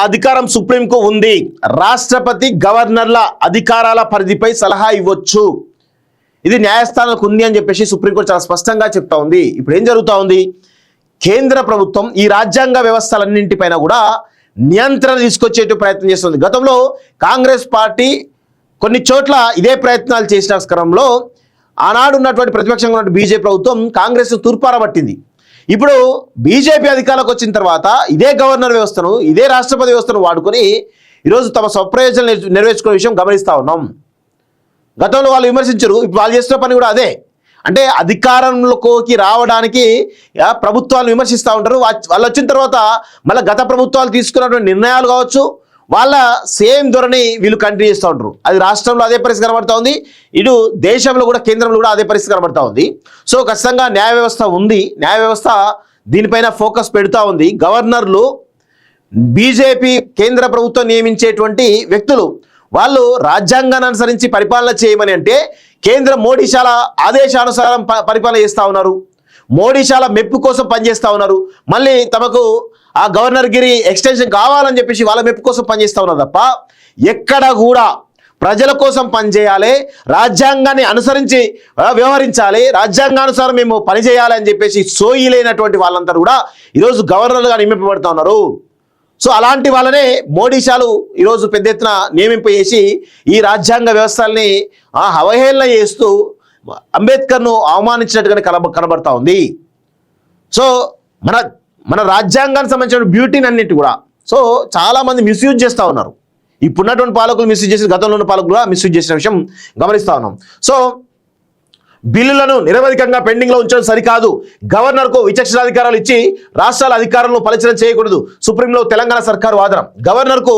అధికారం సుప్రీంకు ఉంది. రాష్ట్రపతి గవర్నర్ల అధికారాల పరిధిపై సలహా ఇవ్వచ్చు. ఇది న్యాయస్థానాలకు ఉంది అని చెప్పేసి సుప్రీంకోర్టు చాలా స్పష్టంగా చెప్తా ఉంది. ఇప్పుడు ఏం జరుగుతూ ఉంది? కేంద్ర ప్రభుత్వం ఈ రాజ్యాంగ వ్యవస్థలన్నింటిపైన కూడా నియంత్రణ తీసుకొచ్చే ప్రయత్నం చేస్తుంది. గతంలో కాంగ్రెస్ పార్టీ కొన్ని చోట్ల ఇదే ప్రయత్నాలు చేసిన క్రమంలో ఆనాడు ఉన్నటువంటి ప్రతిపక్షంగా ఉన్నటువంటి బీజేపీ ప్రభుత్వం కాంగ్రెస్ తూర్పారబట్టింది. ఇప్పుడు బీజేపీ అధికారంలోకి వచ్చిన తర్వాత ఇదే గవర్నర్ వ్యవస్థను, ఇదే రాష్ట్రపతి వ్యవస్థను వాడుకొని ఈరోజు తమ స్వప్రయోజనాలు నెరవేర్చుకునే విషయం గమనిస్తూ ఉన్నాం. గతంలో వాళ్ళు విమర్శించరు, ఇప్పుడు వాళ్ళు చేస్తున్న పని కూడా అదే. అంటే అధికారంలోకి రావడానికి ప్రభుత్వాలు విమర్శిస్తూ ఉంటారు. వాళ్ళు వచ్చిన తర్వాత మళ్ళీ గత ప్రభుత్వాలు తీసుకున్నటువంటి నిర్ణయాలు కావచ్చు, వాళ్ళ సేమ్ ధోరణి వీళ్ళు కంటిన్యూ చేస్తూ ఉంటారు. అది రాష్ట్రంలో అదే పరిస్థితి కనబడతా ఉంది, ఇటు దేశంలో కూడా కేంద్రంలో కూడా అదే పరిస్థితి కనబడతా ఉంది. సో ఖచ్చితంగా న్యాయ వ్యవస్థ ఉంది, న్యాయ వ్యవస్థ దీనిపైన ఫోకస్ పెడుతూ ఉంది. గవర్నర్లు బీజేపీ కేంద్ర ప్రభుత్వం నియమించేటువంటి వ్యక్తులు వాళ్ళు రాజ్యాంగాన్ని అనుసరించి పరిపాలన చేయమని అంటే కేంద్ర మోడీశాల ఆదేశానుసారం పరిపాలన చేస్తూ ఉన్నారు. మోడీశాల మెప్పు కోసం పనిచేస్తూ ఉన్నారు. మళ్ళీ తమకు ఆ గవర్నర్ గిరి ఎక్స్టెన్షన్ కావాలని చెప్పేసి వాళ్ళ మెప్పు కోసం పనిచేస్తూ ఉన్నారు తప్ప ఎక్కడ కూడా ప్రజల కోసం పనిచేయాలి, రాజ్యాంగాన్ని అనుసరించి వ్యవహరించాలి, రాజ్యాంగానుసారం మేము పనిచేయాలి అని చెప్పేసి సోయిలేనటువంటి వాళ్ళంతా కూడా ఈరోజు గవర్నర్లుగా నియమింపబడుతూ ఉన్నారు. సో అలాంటి వాళ్ళనే మోడీశాలు ఈరోజు పెద్ద ఎత్తున నియమింపు చేసి ఈ రాజ్యాంగ వ్యవస్థల్ని అవహేళన చేస్తూ అంబేద్కర్ను అవమానించినట్టుగానే కనబడతా ఉంది. సో మన రాజ్యాంగానికి సంబంధించిన బ్యూటీని అన్నిటి కూడా సో చాలామంది మిస్యూజ్ చేస్తూ ఉన్నారు. ఇప్పుడున్నటువంటి పాలకులు మిస్యూజ్ చేసి గతంలో ఉన్న పాలకులు కూడా మిస్యూజ్ చేసిన విషయం గమనిస్తూ ఉన్నాం. సో బిల్లులను నిరవధికంగా పెండింగ్లో ఉంచడం సరికాదు. గవర్నర్కు విచక్షణాధికారాలు ఇచ్చి రాష్ట్రాల అధికారులను పలచన చేయకూడదు. సుప్రీంలో తెలంగాణ సర్కారు వాదన. గవర్నర్కు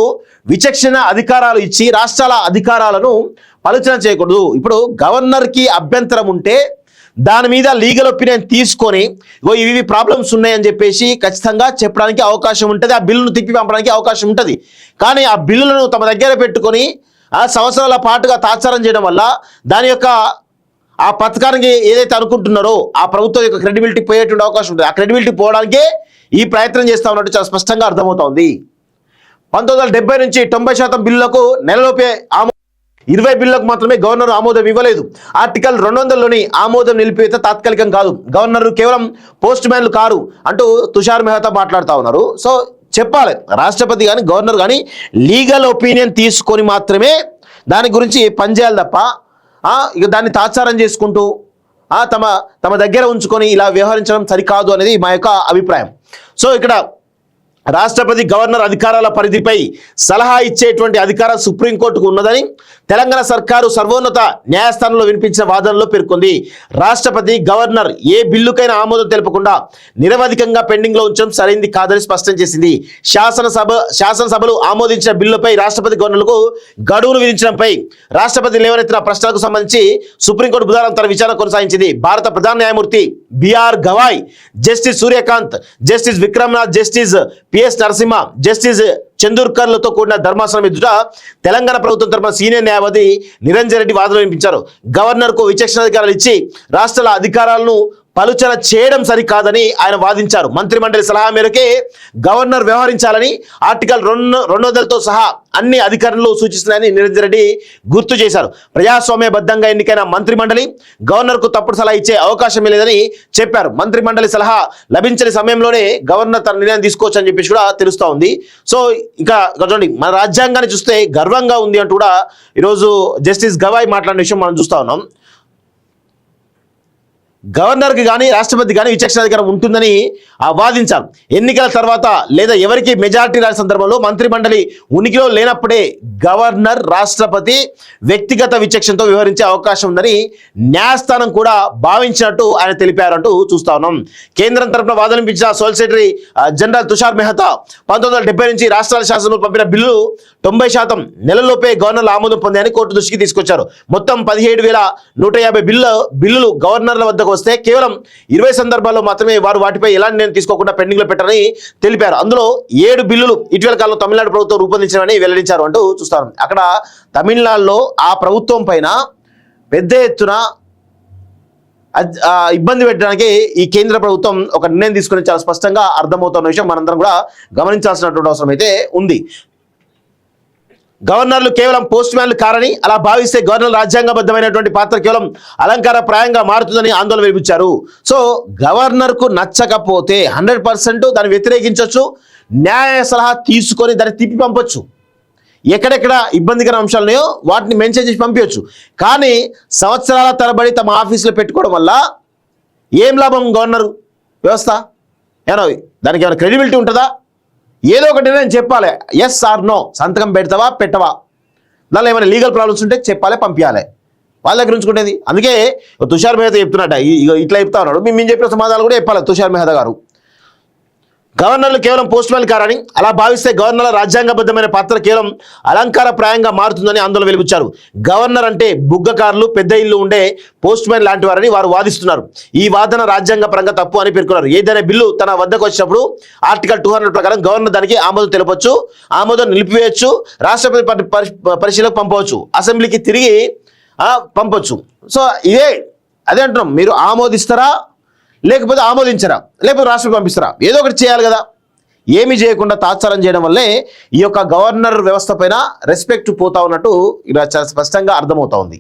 విచక్షణ అధికారాలు ఇచ్చి రాష్ట్రాల అధికారాలను పలచన చేయకూడదు. ఇప్పుడు గవర్నర్కి అభ్యంతరం ఉంటే దాని మీద లీగల్ ఒపీనియన్ తీసుకొని ఇవి ప్రాబ్లమ్స్ ఉన్నాయని చెప్పేసి ఖచ్చితంగా చెప్పడానికి అవకాశం ఉంటుంది. ఆ బిల్లును తిప్పి పంపడానికి అవకాశం ఉంటుంది. కానీ ఆ బిల్లులను తమ దగ్గర పెట్టుకొని ఆ సంవత్సరాల పాటుగా తాత్సారం చేయడం వల్ల దాని యొక్క ఆ పథకానికి ఏదైతే అనుకుంటున్నారో ఆ ప్రభుత్వం యొక్క క్రెడిబిలిటీ పోయేటువంటి అవకాశం ఉంటుంది. ఆ క్రెడిబిలిటీ పోవడానికే ఈ ప్రయత్నం చేస్తూ ఉన్నట్టు చాలా స్పష్టంగా అర్థమవుతోంది. 1970 నుంచి 90% బిల్లులకు నెలలోపే 20 బిల్లులకు మాత్రమే గవర్నర్ ఆమోదం ఇవ్వలేదు. ఆర్టికల్ 200లోని ఆమోదం నిలిపివేత తాత్కాలికం కాదు. గవర్నర్ కేవలం పోస్ట్ మ్యాన్లు కారు అంటూ తుషార్ మెహతా మాట్లాడుతూ ఉన్నారు. సో చెప్పాలి, రాష్ట్రపతి కానీ గవర్నర్ కానీ లీగల్ ఒపీనియన్ తీసుకొని మాత్రమే దాని గురించి పనిచేయాలి తప్ప ఇక దాన్ని తాత్సారం చేసుకుంటూ తమ దగ్గర ఉంచుకొని ఇలా వ్యవహరించడం సరికాదు అనేది మా యొక్క అభిప్రాయం. సో ఇక్కడ రాష్ట్రపతి గవర్నర్ అధికారాల పరిధిపై సలహా ఇచ్చేటువంటి అధికారం సుప్రీంకోర్టుకు ఉన్నదని తెలంగాణ సర్కారు సర్వోన్నత న్యాయస్థానంలో వినిపించిన వాదనలో పేర్కొంది. రాష్ట్రపతి గవర్నర్ ఏ బిల్లుకైనా ఆమోదం తెలపకుండా నిరవధికంగా పెండింగ్లో ఉంచడం సరైంది కాదని స్పష్టం చేసింది. శాసనసభలు ఆమోదించిన బిల్లుపై రాష్ట్రపతి గవర్నర్లకు గడువును విధించడంపై రాష్ట్రపతి లేవనెత్తిన ప్రశ్నలకు సంబంధించి సుప్రీంకోర్టు బుధవారం తన విచారణ కొనసాగించింది. భారత ప్రధాన న్యాయమూర్తి BR Gavai, justice Surya Kant, justice Vikram Nath, justice PS Narasimha, justice చందూర్కర్లతో కూడిన ధర్మాసనం ఎదుట తెలంగాణ ప్రభుత్వం తరపున సీనియర్ న్యాయవాది నిరంజన్ రెడ్డి వాదనలు వినిపించారు. గవర్నర్కు విచక్షణాధికారాలు ఇచ్చి రాష్ట్రాల అధికారాలను పలుచన చేయడం సరికాదని ఆయన వాదించారు. మంత్రిమండలి సలహా మేరకే గవర్నర్ వ్యవహరించాలని ఆర్టికల్ 200తో సహా అన్ని అధికారులు సూచిస్తున్నాయని నిరంజన్ రెడ్డి గుర్తు చేశారు. ప్రజాస్వామ్యబద్ధంగా ఎన్నికైన మంత్రిమండలి గవర్నర్కు తప్పుడు సలహా ఇచ్చే అవకాశమే లేదని చెప్పారు. మంత్రిమండలి సలహా లభించని సమయంలోనే గవర్నర్ తన నిర్ణయం తీసుకోవచ్చు అని చెప్పేసి కూడా తెలుస్తూ ఉంది. సో ఇంకా చూడండి, మన రాజ్యాంగాన్ని చూస్తే గర్వంగా ఉంది అంటూ కూడా ఈరోజు జస్టిస్ గవాయ్ మాట్లాడిన విషయం మనం చూస్తూ ఉన్నాం. గవర్నర్కి కానీ రాష్ట్రపతి కానీ విచక్షణాధికారం ఉంటుందని వాదించారు. ఎన్నికల తర్వాత లేదా ఎవరికి మెజారిటీ రాని సందర్భంలో మంత్రిమండలి ఉనికిలో లేనప్పుడే గవర్నర్ రాష్ట్రపతి వ్యక్తిగత విచక్షణతో వ్యవహరించే అవకాశం ఉందని న్యాయస్థానం కూడా భావించినట్టు ఆయన తెలిపారంటూ చూస్తా ఉన్నాం. కేంద్రం తరపున వాదనిపించిన సోలిసిటరీ జనరల్ తుషార్ మెహతా 1970 నుంచి రాష్ట్రాల శాసనంలో పంపిన బిల్లు 90% నెలలోపే గవర్నర్ల ఆమోదం పొందాయని కోర్టు దృష్టికి తీసుకొచ్చారు. మొత్తం 17,150 బిల్లులు గవర్నర్ల వద్దకు వస్తే కేవలం 20 సందర్భాల్లో మాత్రమే వారు వాటిపై ఎలాంటి నిర్ణయం తీసుకోకుండా పెండింగ్ లో పెట్టారని తెలిపారు. అందులో 7 బిల్లులు ఇటీవల కాలంలో తమిళనాడు ప్రభుత్వం రూపొందించారని వెల్లడించారు అంటూ చూస్తారు. అక్కడ తమిళనాడులో ఆ ప్రభుత్వం పైన పెద్ద ఎత్తున ఇబ్బంది పెట్టడానికి ఈ కేంద్ర ప్రభుత్వం ఒక నిర్ణయం తీసుకుని చాలా స్పష్టంగా అర్థమవుతున్న విషయం మనందరం కూడా గమనించాల్సినటువంటి అవసరం అయితే ఉంది. గవర్నర్లు కేవలం పోస్ట్ మ్యాన్లు కారని, అలా భావిస్తే గవర్నర్ రాజ్యాంగబద్ధమైనటువంటి పాత్ర కేవలం అలంకారప్రాయంగా మారుతుందని ఆందోళన వినిపించారు. సో గవర్నర్కు నచ్చకపోతే 100% దాన్ని వ్యతిరేకించవచ్చు, న్యాయ సలహా తీసుకొని దాన్ని తిప్పి పంపొచ్చు. ఎక్కడెక్కడ ఇబ్బందికర అంశాలు ఉన్నాయో వాటిని మెన్షన్ చేసి పంపించవచ్చు. కానీ సంవత్సరాల తరబడి తమ ఆఫీసులో పెట్టుకోవడం వల్ల ఏం లాభం? గవర్నర్ వ్యవస్థ ఏమో దానికి ఏమైనా క్రెడిబిలిటీ ఉంటుందా? ఏదో ఒకటి నేను చెప్పాలి, ఎస్ ఆర్ నో, సంతకం పెడతావా పెట్టవా, దానిలో ఏమైనా లీగల్ ప్రాబ్లమ్స్ ఉంటే చెప్పాలి, పంపించాలి, వాళ్ళ దగ్గర ఉంచుకునేది. అందుకే తుషార్ మెహతా చెప్తున్నట్ట, ఇట్లా చెప్తా ఉన్నాడు. మేము చెప్పిన సమాధానాలు కూడా చెప్పాలి తుషార్ మెహతా గారు. గవర్నర్లు కేవలం పోస్ట్ మ్యాన్ కారని, అలా భావిస్తే గవర్నర్ల రాజ్యాంగబద్ధమైన పాత్ర కేవలం అలంకారప్రాయంగా మారుతుందని ఆందోళన వెలిబుచ్చారు. గవర్నర్ అంటే బుగ్గకారులు, పెద్ద ఇల్లు ఉండే పోస్ట్ మ్యాన్ లాంటి వారని వారు వాదిస్తున్నారు. ఈ వాదన రాజ్యాంగపరంగా తప్పు అని పేర్కొన్నారు. ఏదైనా బిల్లు తన వద్దకు వచ్చినప్పుడు ఆర్టికల్ 200 ప్రకారం గవర్నర్ దానికి ఆమోదం తెలపచ్చు, ఆమోదం నిలిపివేయచ్చు, రాష్ట్రపతి పరిశీలనకు పంపవచ్చు, అసెంబ్లీకి తిరిగి పంపొచ్చు. సో అదే అంటున్నాం, మీరు ఆమోదిస్తారా లేకపోతే ఆమోదించరా, లేకపోతే రాష్ట్రపతి పంపిస్తారా, ఏదో ఒకటి చేయాలి కదా. ఏమి చేయకుండా తాత్సారం చేయడం వల్లే ఈ యొక్క గవర్నర్ వ్యవస్థ పైన రెస్పెక్ట్ పోతా ఉన్నట్టు ఇలా చాలా స్పష్టంగా అర్థమవుతా ఉంది.